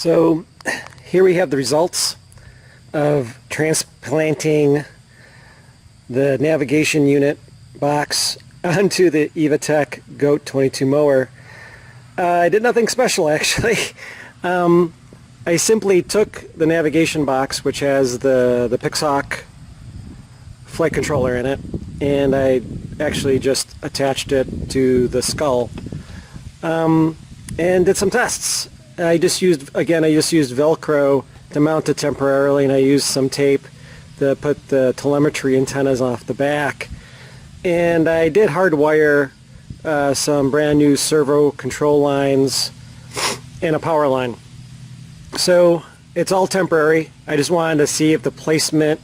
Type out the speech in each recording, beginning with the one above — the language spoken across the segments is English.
So here we have the results of transplanting the navigation unit box onto the EvaTech Goat 22 mower. I did nothing special actually. I simply took the navigation box, which has the Pixhawk flight controller in it, and I actually just attached it to the skull and did some tests. I just used Velcro to mount it temporarily, and I used some tape to put the telemetry antennas off the back. And I did hardwire some brand new servo control lines and a power line. So it's all temporary. I just wanted to see if the placement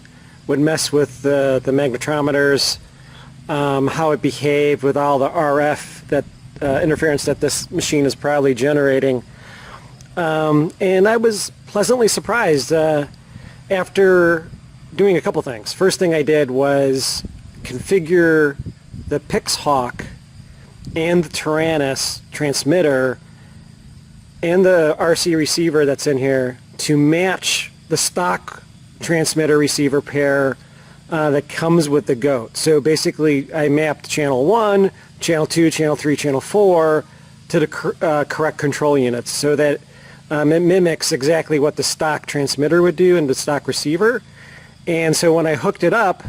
would mess with the magnetometers, how it behaved with all the RF that interference that this machine is probably generating. And I was pleasantly surprised after doing a couple things. First thing I did was configure the Pixhawk and the Tyrannus transmitter and the RC receiver that's in here to match the stock transmitter receiver pair that comes with the Goat. So basically I mapped channel 1, channel 2, channel 3, channel 4 to the correct control units so that it mimics exactly what the stock transmitter would do and the stock receiver. And so when I hooked it up,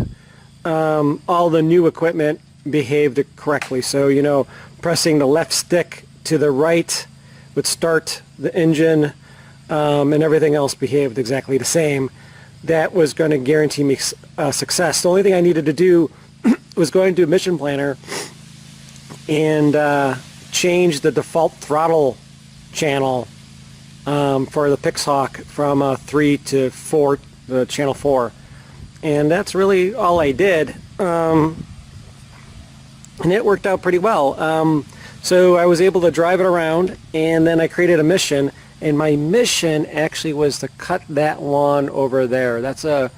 all the new equipment behaved correctly. So, you know, pressing the left stick to the right would start the engine, and everything else behaved exactly the same. That was going to guarantee me success. The only thing I needed to do was go into Mission Planner and change the default throttle channel for the Pixhawk from 3 to 4, channel 4. And that's really all I did. And it worked out pretty well. So I was able to drive it around, and then I created a mission, and my mission actually was to cut that lawn over there. That's a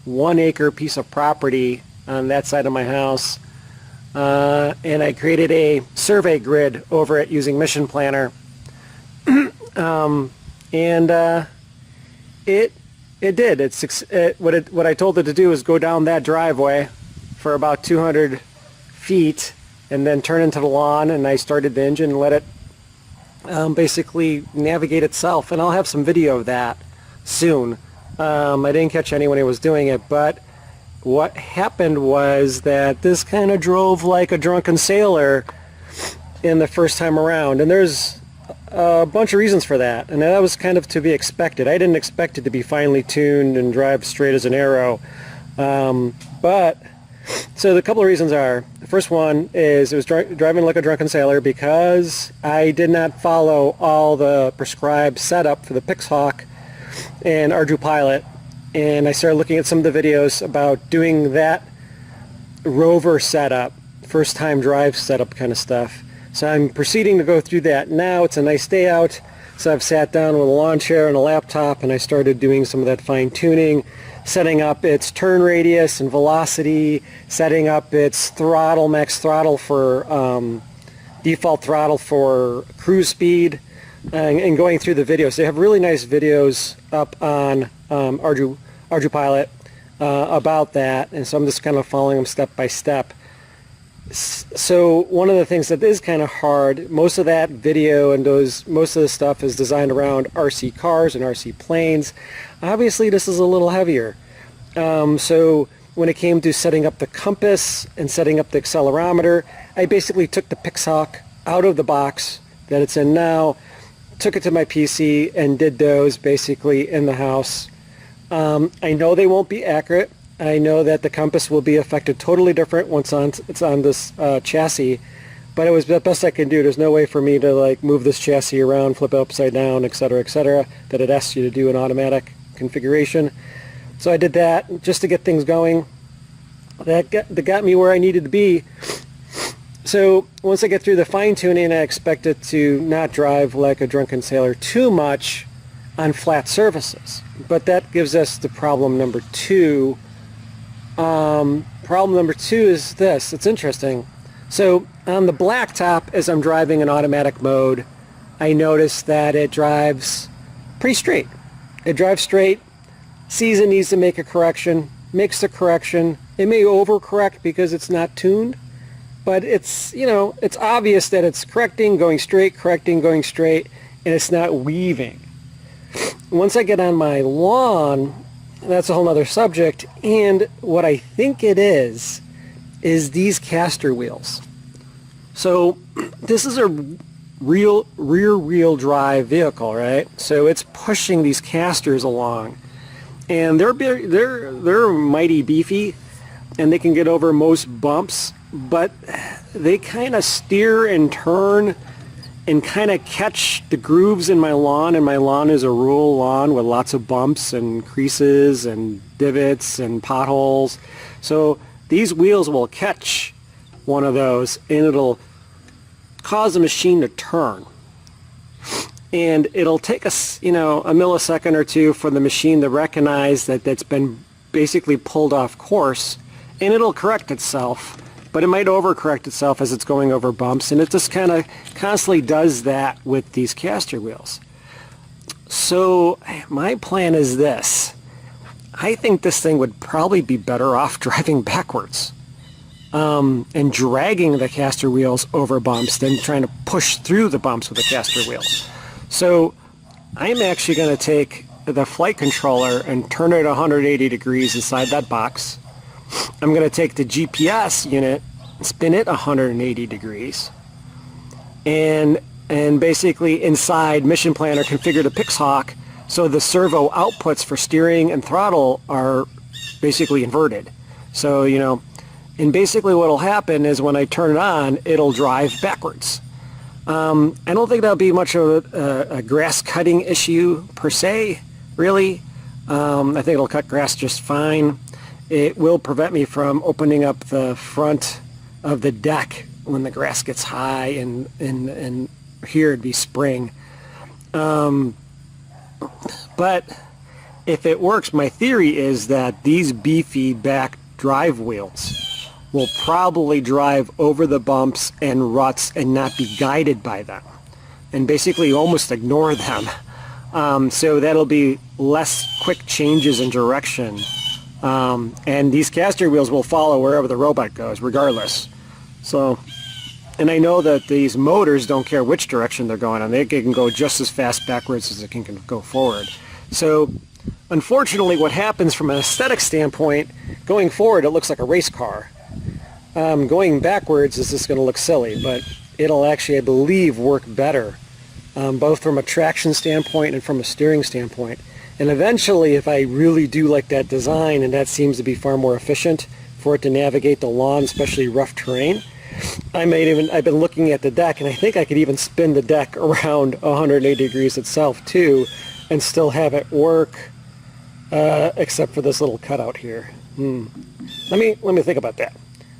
1-acre piece of property on that side of my house. And I created a survey grid over it using Mission Planner. It did. What I told it to do is go down that driveway for about 200 feet and then turn into the lawn, and I started the engine and let it basically navigate itself. And I'll have some video of that soon. I didn't catch anyone who was doing it, but what happened was that this kind of drove like a drunken sailor in the first time around, and there's a bunch of reasons for that, and that was kind of to be expected. I didn't expect it to be finely tuned and drive straight as an arrow. So the couple of reasons are, the first one is it was driving like a drunken sailor because I did not follow all the prescribed setup for the Pixhawk and ArduPilot, and I started looking at some of the videos about doing that rover setup, first time drive setup kind of stuff. So I'm proceeding to go through that now. It's a nice day out, so I've sat down with a lawn chair and a laptop, and I started doing some of that fine tuning, setting up its turn radius and velocity, setting up its throttle, max throttle for default throttle for cruise speed, and going through the videos. They have really nice videos up on ArduPilot about that, and so I'm just kind of following them step by step. So one of the things that is kind of hard, most of that video and most of the stuff is designed around RC cars and RC planes. Obviously this is a little heavier. So when it came to setting up the compass and setting up the accelerometer, I basically took the Pixhawk out of the box that it's in now, took it to my PC and did those basically in the house. I know they won't be accurate. I know that the compass will be affected totally different once it's on this chassis, but it was the best I can do. There's no way for me to like move this chassis around, flip it upside down, etc., that it asks you to do an automatic configuration. So I did that just to get things going. That got me where I needed to be. So once I get through the fine-tuning, I expect it to not drive like a drunken sailor too much on flat surfaces. But that gives us the problem number 2. Problem number 2 is this. It's interesting. So on the blacktop, as I'm driving in automatic mode, I notice that it drives pretty straight. It drives straight, sees it needs to make a correction, makes the correction. It may overcorrect because it's not tuned, but it's, you know, it's obvious that it's correcting, going straight, and it's not weaving. Once I get on my lawn, that's a whole other subject, and what I think it is these caster wheels. So this is a real rear-wheel drive vehicle, right? So it's pushing these casters along, and they're mighty beefy, and they can get over most bumps, but they kind of steer and turn and kind of catch the grooves in my lawn, and my lawn is a rural lawn with lots of bumps and creases and divots and potholes. So these wheels will catch one of those, and it'll cause the machine to turn. And it'll take us, you know, a millisecond or two for the machine to recognize that that's been basically pulled off course, and it'll correct itself, but it might overcorrect itself as it's going over bumps, and it just kind of constantly does that with these caster wheels. So my plan is this. I think this thing would probably be better off driving backwards and dragging the caster wheels over bumps than trying to push through the bumps with the caster wheels. So I'm actually going to take the flight controller and turn it 180 degrees inside that box. I'm going to take the GPS unit, spin it 180 degrees, and basically inside Mission Planner configure the Pixhawk so the servo outputs for steering and throttle are basically inverted. So, you know, and basically what will happen is when I turn it on, it'll drive backwards. I don't think that'll be much of a grass cutting issue per se, really. I think it'll cut grass just fine. It will prevent me from opening up the front of the deck when the grass gets high, and here it'd be spring. But if it works, my theory is that these beefy back drive wheels will probably drive over the bumps and ruts and not be guided by them, and basically almost ignore them. So that'll be less quick changes in direction. And these caster wheels will follow wherever the robot goes, regardless. So, and I know that these motors don't care which direction they're going on. They can go just as fast backwards as it can go forward. So, unfortunately, what happens from an aesthetic standpoint, going forward, it looks like a race car. Going backwards is just going to look silly, but it'll actually, I believe, work better, both from a traction standpoint and from a steering standpoint. And eventually, if I really do like that design, and that seems to be far more efficient for it to navigate the lawn, especially rough terrain, I've been looking at the deck, and I think I could even spin the deck around 180 degrees itself too, and still have it work, except for this little cutout here. Let me think about that.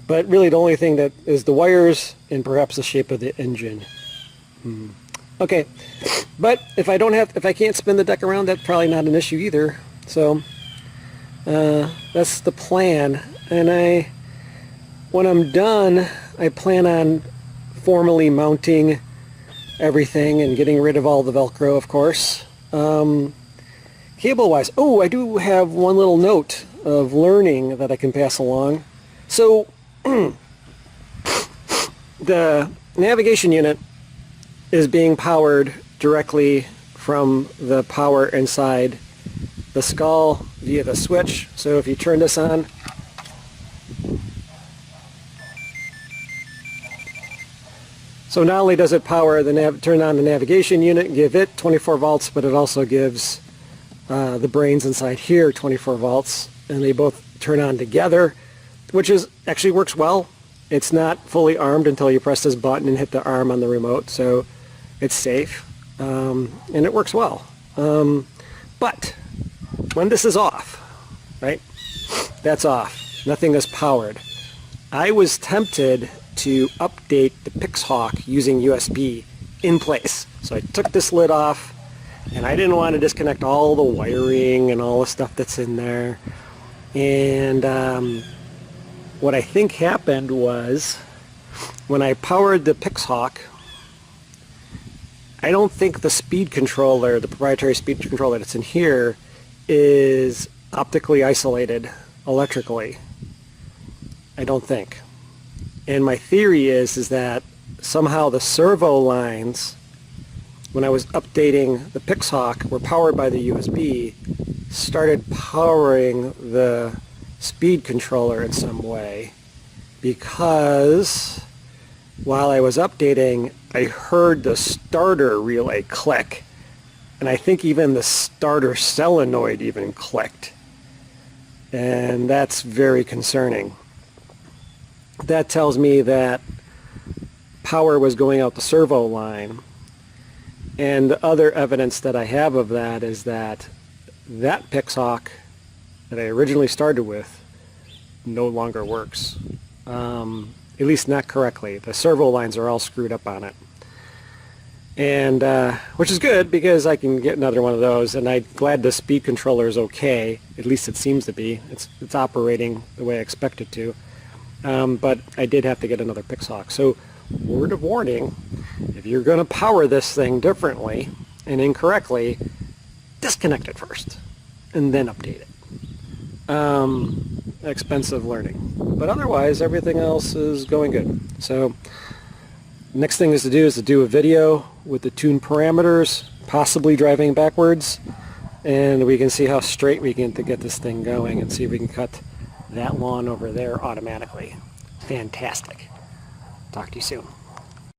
But really, the only thing that is the wires and perhaps the shape of the engine. Okay, but if I can't spin the deck around, that's probably not an issue either. So that's the plan. And when I'm done, I plan on formally mounting everything and getting rid of all the Velcro, of course. Cable-wise, oh, I do have one little note of learning that I can pass along. So the navigation unit is being powered directly from the power inside the skull via the switch. So if you turn this on, so not only does it power turn on the navigation unit and give it 24 volts, but it also gives the brains inside here 24 volts, and they both turn on together, which actually works well. It's not fully armed until you press this button and hit the arm on the remote, so it's safe, and it works well. But when this is off, right, that's off, nothing is powered. I was tempted to update the Pixhawk using USB in place. So I took this lid off, and I didn't want to disconnect all the wiring and all the stuff that's in there. And what I think happened was, when I powered the Pixhawk, I don't think the speed controller, the proprietary speed controller that's in here, is optically isolated electrically. I don't think. And my theory is that somehow the servo lines, when I was updating the Pixhawk, were powered by the USB, started powering the speed controller in some way, because while I was updating, I heard the starter relay click, and I think even the starter solenoid even clicked. And that's very concerning. That tells me that power was going out the servo line. And the other evidence that I have of that is that Pixhawk that I originally started with no longer works. At least not correctly. The servo lines are all screwed up on it. And which is good, because I can get another one of those, and I'm glad the speed controller is okay. At least it seems to be. It's operating the way I expect it to. But I did have to get another Pixhawk. So, word of warning, if you're going to power this thing differently and incorrectly, disconnect it first and then update it. Expensive learning. But otherwise, everything else is going good. So, next thing is to do a video with the tune parameters, possibly driving backwards, and we can see how straight we can get this thing going, and see if we can cut that lawn over there automatically. Fantastic. Talk to you soon.